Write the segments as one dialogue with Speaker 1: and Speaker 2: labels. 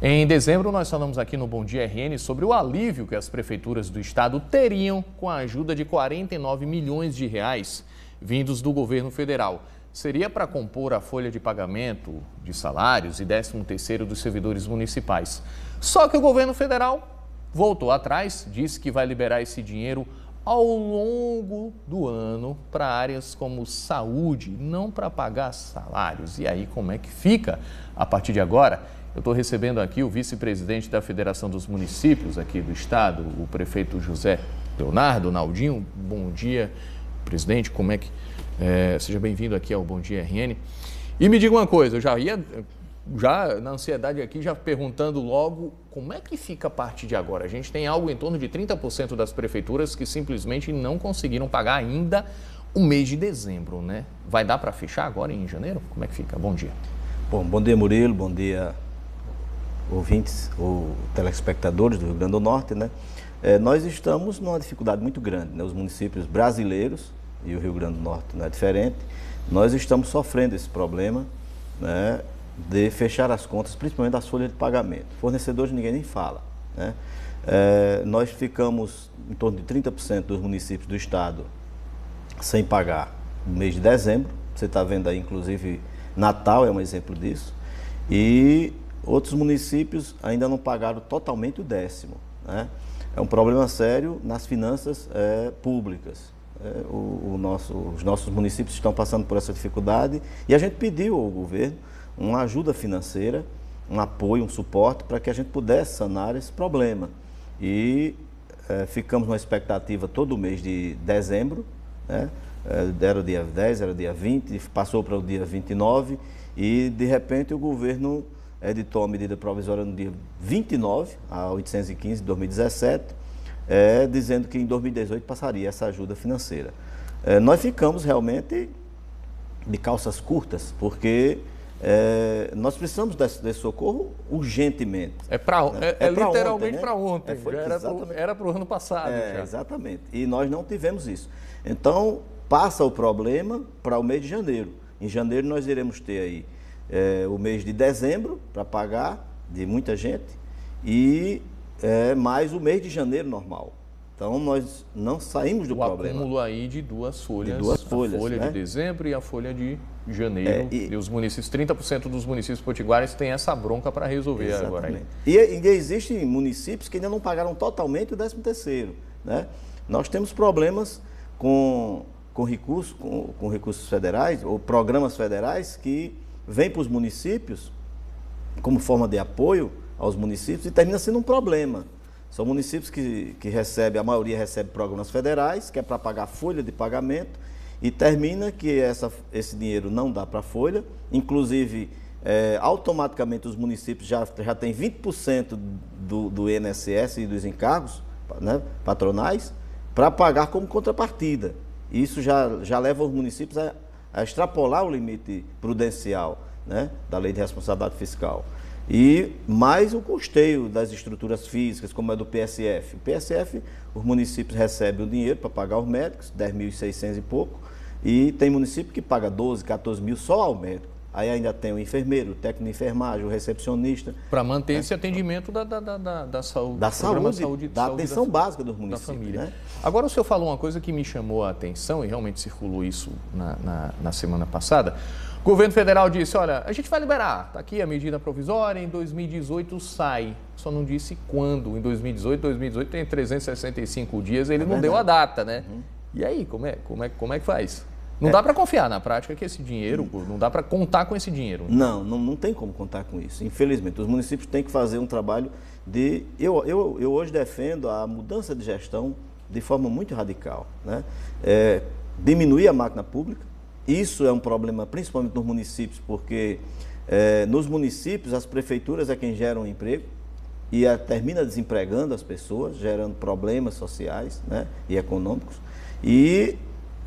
Speaker 1: Em dezembro, nós falamos aqui no Bom Dia RN sobre o alívio que as prefeituras do estado teriam com a ajuda de 49 milhões de reais vindos do governo federal. Seria para compor a folha de pagamento de salários e 13º dos servidores municipais. Só que o governo federal voltou atrás, disse que vai liberar esse dinheiro ao longo do ano para áreas como saúde, não para pagar salários. E aí, como é que fica a partir de agora? Eu estou recebendo aqui o vice-presidente da Federação dos Municípios aqui do estado, o prefeito José Leonardo Naldinho. Bom dia, presidente, como é que... seja bem-vindo aqui ao Bom Dia RN. E me diga uma coisa, eu já na ansiedade aqui, já perguntando logo, como é que fica a partir de agora? A gente tem algo em torno de 30% das prefeituras que simplesmente não conseguiram pagar ainda o mês de dezembro, né? Vai dar para fechar agora em janeiro? Como é que fica? Bom dia.
Speaker 2: Bom dia, Murilo, bom dia, ouvintes ou telespectadores do Rio Grande do Norte, né? Nós estamos numa dificuldade muito grande, né? Os municípios brasileiros, e o Rio Grande do Norte não é diferente, nós estamos sofrendo esse problema, né, de fechar as contas, principalmente das folhas de pagamento. Fornecedores ninguém nem fala, né? Nós ficamos em torno de 30% dos municípios do estado sem pagar no mês de dezembro. Você está vendo aí, inclusive, Natal é um exemplo disso. E outros municípios ainda não pagaram totalmente o 10º, né? É um problema sério nas finanças públicas. Os nossos municípios estão passando por essa dificuldade e a gente pediu ao governo uma ajuda financeira, um apoio, um suporte para que a gente pudesse sanar esse problema. E ficamos numa expectativa todo mês de dezembro, né? Era o dia 10, era o dia 20, passou para o dia 29 e de repente o governo editou a medida provisória no dia 29, a 815 de 2017, dizendo que em 2018 passaria essa ajuda financeira. Nós ficamos realmente de calças curtas, porque nós precisamos desse socorro urgentemente.
Speaker 1: Literalmente para ontem, era para o ano passado.
Speaker 2: Exatamente, e nós não tivemos isso. Então, passa o problema para o mês de janeiro. Em janeiro nós iremos ter aí o mês de dezembro para pagar de muita gente e mais o mês de janeiro normal. Então, nós não saímos do problema.
Speaker 1: O acúmulo aí de duas folhas.
Speaker 2: A folha,
Speaker 1: né? De dezembro e a folha de janeiro. E os municípios, 30% dos municípios potiguares têm essa bronca para resolver. Exatamente. Agora aí.
Speaker 2: E existem municípios que ainda não pagaram totalmente o 13º, né? Nós temos problemas com recursos federais ou programas federais que vêm para os municípios como forma de apoio aos municípios e termina sendo um problema. São municípios que recebem, a maioria recebe programas federais, que é para pagar folha de pagamento, e termina que esse dinheiro não dá para a folha, inclusive automaticamente os municípios já têm 20% do INSS e dos encargos, né, patronais, para pagar como contrapartida. Isso já leva os municípios a extrapolar o limite prudencial, né, da Lei de Responsabilidade Fiscal. E mais o custeio das estruturas físicas, como é do PSF. O PSF, os municípios recebem o dinheiro para pagar os médicos, 10.600 e pouco, e tem município que paga 12, 14 mil só ao médico. Aí ainda tem o enfermeiro, o técnico de enfermagem, o recepcionista.
Speaker 1: Para manter esse atendimento da saúde.
Speaker 2: Da atenção básica dos municípios. Da família.
Speaker 1: Né? Agora o senhor falou uma coisa que me chamou a atenção, e realmente circulou isso na semana passada. O governo federal disse, olha, a gente vai liberar, está aqui a medida provisória, em 2018 sai. Só não disse quando, em 2018 tem 365 dias, ele não deu a data, né? Uhum. E aí, como é que faz? Não dá para confiar na prática que esse dinheiro, não dá para contar com esse dinheiro.
Speaker 2: Não tem como contar com isso. Infelizmente, os municípios têm que fazer um trabalho de... Eu hoje defendo a mudança de gestão de forma muito radical, né? Diminuir a máquina pública. Isso é um problema principalmente nos municípios, porque nos municípios as prefeituras é quem gera um emprego e termina desempregando as pessoas, gerando problemas sociais, né, e econômicos.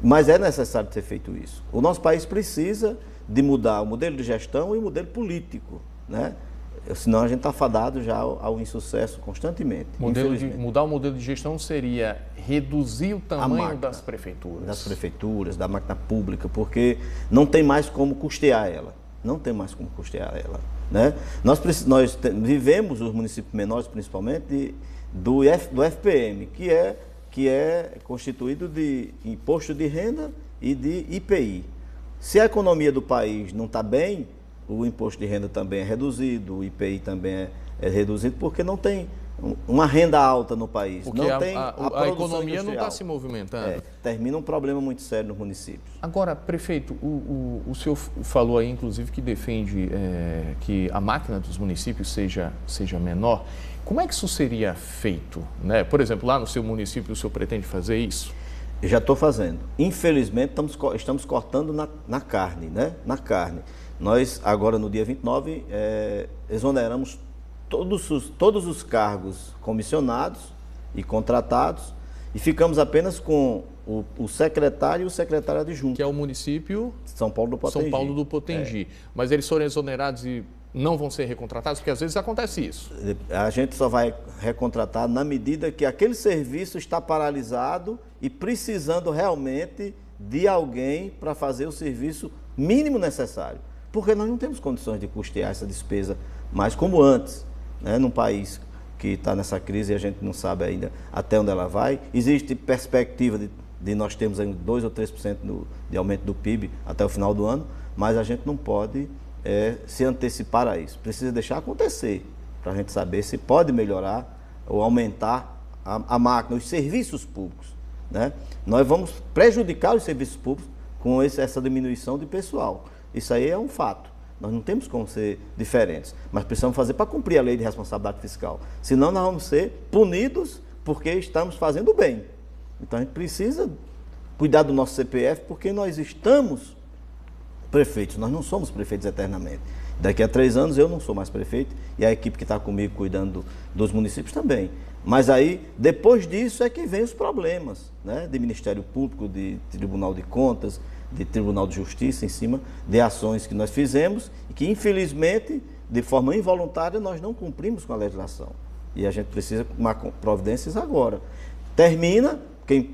Speaker 2: Mas é necessário ter feito isso. O nosso país precisa de mudar o modelo de gestão e o modelo político, né? Senão a gente está fadado já ao insucesso constantemente.
Speaker 1: Mudar o modelo de gestão seria reduzir o tamanho das prefeituras.
Speaker 2: Das prefeituras, da máquina pública, porque não tem mais como custear ela. Não tem mais como custear ela. né? Nós vivemos, os municípios menores principalmente, do FPM, que é constituído de imposto de renda e de IPI. Se a economia do país não está bem, o imposto de renda também é reduzido, o IPI também é reduzido, porque não tem uma renda alta no país.
Speaker 1: Porque
Speaker 2: não tem
Speaker 1: a economia não está se movimentando.
Speaker 2: Termina um problema muito sério nos municípios.
Speaker 1: Agora, prefeito, o senhor falou aí, inclusive, que defende que a máquina dos municípios seja menor. Como é que isso seria feito, né? Por exemplo, lá no seu município, o senhor pretende fazer isso?
Speaker 2: Eu já estou fazendo. Infelizmente, estamos cortando na carne, né? Na carne. Nós, agora no dia 29, exoneramos todos os cargos comissionados e contratados e ficamos apenas com o secretário e o secretário adjunto.
Speaker 1: Que é o município
Speaker 2: São Paulo do Potengi.
Speaker 1: São Paulo do Potengi. Mas eles foram exonerados e não vão ser recontratados? Porque às vezes acontece isso.
Speaker 2: A gente só vai recontratar na medida que aquele serviço está paralisado e precisando realmente de alguém para fazer o serviço mínimo necessário. Porque nós não temos condições de custear essa despesa mais como antes, né? Num país que está nessa crise e a gente não sabe ainda até onde ela vai. Existe perspectiva de nós termos aí 2 ou 3% de aumento do PIB até o final do ano, mas a gente não pode se antecipar a isso. Precisa deixar acontecer para a gente saber se pode melhorar ou aumentar a máquina, os serviços públicos, né? Nós vamos prejudicar os serviços públicos com essa diminuição de pessoal. Isso aí é um fato. Nós não temos como ser diferentes, mas precisamos fazer para cumprir a lei de responsabilidade fiscal. Senão nós vamos ser punidos porque estamos fazendo bem. Então a gente precisa cuidar do nosso CPF porque nós estamos prefeitos, nós não somos prefeitos eternamente. Daqui a 3 anos eu não sou mais prefeito e a equipe que está comigo cuidando dos municípios também. Mas aí, depois disso é que vem os problemas, né? De Ministério Público, de Tribunal de Contas, de Tribunal de Justiça, em cima de ações que nós fizemos e que, infelizmente, de forma involuntária, nós não cumprimos com a legislação. E a gente precisa tomar providências agora. Termina, quem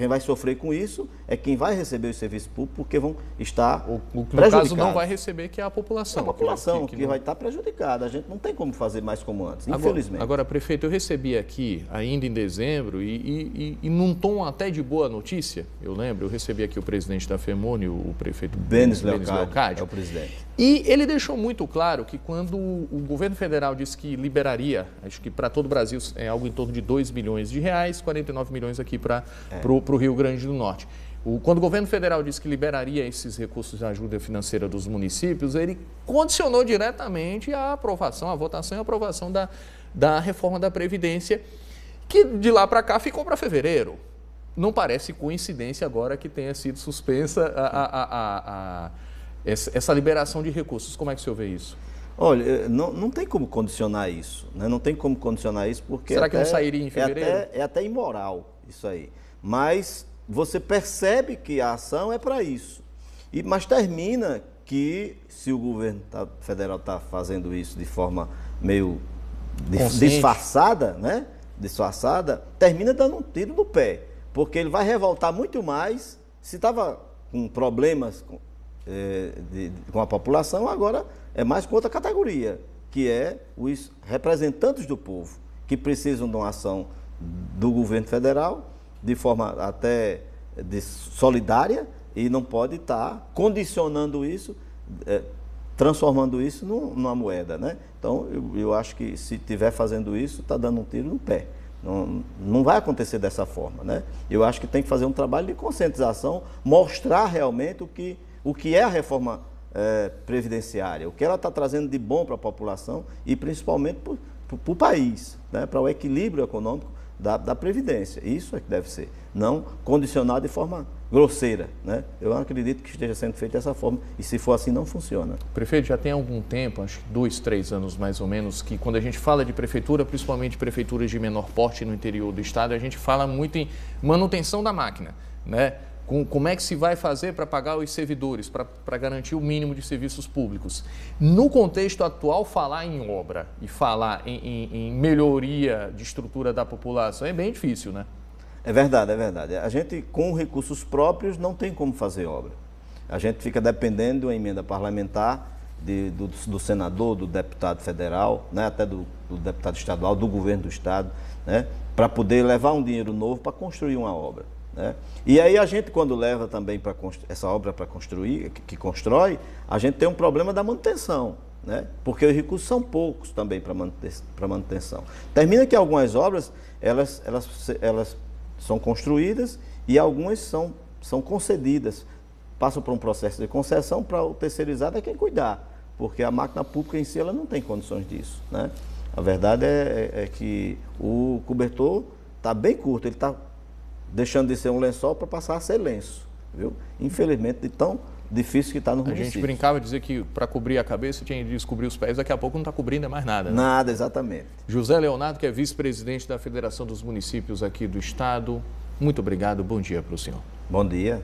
Speaker 2: vai sofrer com isso é quem vai receber o serviço público, porque vão estar prejudicados.
Speaker 1: No caso, não vai receber, que é a população.
Speaker 2: A população que vai estar prejudicada. A gente não tem como fazer mais como antes, infelizmente.
Speaker 1: Agora, prefeito, eu recebi aqui, ainda em dezembro, e num tom até de boa notícia, eu recebi aqui o presidente da FEMUNE, o prefeito Benes Leocádio.
Speaker 2: É o presidente.
Speaker 1: E ele deixou muito claro que quando o governo federal disse que liberaria, acho que para todo o Brasil é algo em torno de 2 bilhões de reais, 49 milhões aqui para o Rio Grande do Norte. Quando o governo federal disse que liberaria esses recursos de ajuda financeira dos municípios, ele condicionou diretamente a votação e a aprovação da reforma da Previdência, que de lá para cá ficou para fevereiro. Não parece coincidência agora que tenha sido suspensa essa liberação de recursos. Como é que o senhor vê isso?
Speaker 2: Olha, não tem como condicionar isso, né? Não tem como condicionar isso porque...
Speaker 1: Será que não sairia em fevereiro?
Speaker 2: É até imoral isso aí. Mas você percebe que a ação é para isso. Mas termina que, se o governo federal está fazendo isso de forma meio disfarçada, né? Disfarçada, termina dando um tiro no pé. Porque ele vai revoltar muito mais. Se estava com problemas com a população, agora é mais com outra categoria, que é os representantes do povo, que precisam de uma ação do governo federal, de forma até solidária, e não pode estar condicionando isso, transformando isso numa moeda, né? Então, eu acho que se estiver fazendo isso, está dando um tiro no pé. Não vai acontecer dessa forma, né? Eu acho que tem que fazer um trabalho de conscientização, mostrar realmente o que é a reforma previdenciária, o que ela está trazendo de bom para a população e principalmente para o país, né? Para o equilíbrio econômico da Previdência. Isso é que deve ser, não condicionado de forma grosseira, né? Eu não acredito que esteja sendo feito dessa forma e se for assim não funciona.
Speaker 1: Prefeito, já tem algum tempo, acho que 2, 3 anos mais ou menos, que quando a gente fala de prefeitura, principalmente prefeituras de menor porte no interior do estado, a gente fala muito em manutenção da máquina, né? Como é que se vai fazer para pagar os servidores, para garantir o mínimo de serviços públicos. No contexto atual, falar em obra e falar em melhoria de estrutura da população é bem difícil, né?
Speaker 2: É verdade, é verdade. A gente, com recursos próprios, não tem como fazer obra. A gente fica dependendo de uma emenda parlamentar do senador, do deputado federal, né, até do deputado estadual, do governo do estado, né, para poder levar um dinheiro novo para construir uma obra. Né? E aí a gente, quando leva também essa obra para construir, que constrói, a gente tem um problema da manutenção, né? Porque os recursos são poucos também para manutenção. Termina que algumas obras, elas são construídas e algumas são concedidas, passam por um processo de concessão para o terceirizado é quem cuidar, porque a máquina pública em si ela não tem condições disso. Né? A verdade é que o cobertor está bem curto, ele está deixando de ser um lençol para passar a ser lenço, viu? Infelizmente, de tão difícil que está no município.
Speaker 1: A gente brincava de dizer que para cobrir a cabeça tinha de descobrir os pés, daqui a pouco não está cobrindo mais nada. Né?
Speaker 2: Nada, exatamente.
Speaker 1: José Leonardo, que é vice-presidente da Federação dos Municípios aqui do estado, muito obrigado, bom dia para o senhor.
Speaker 2: Bom dia.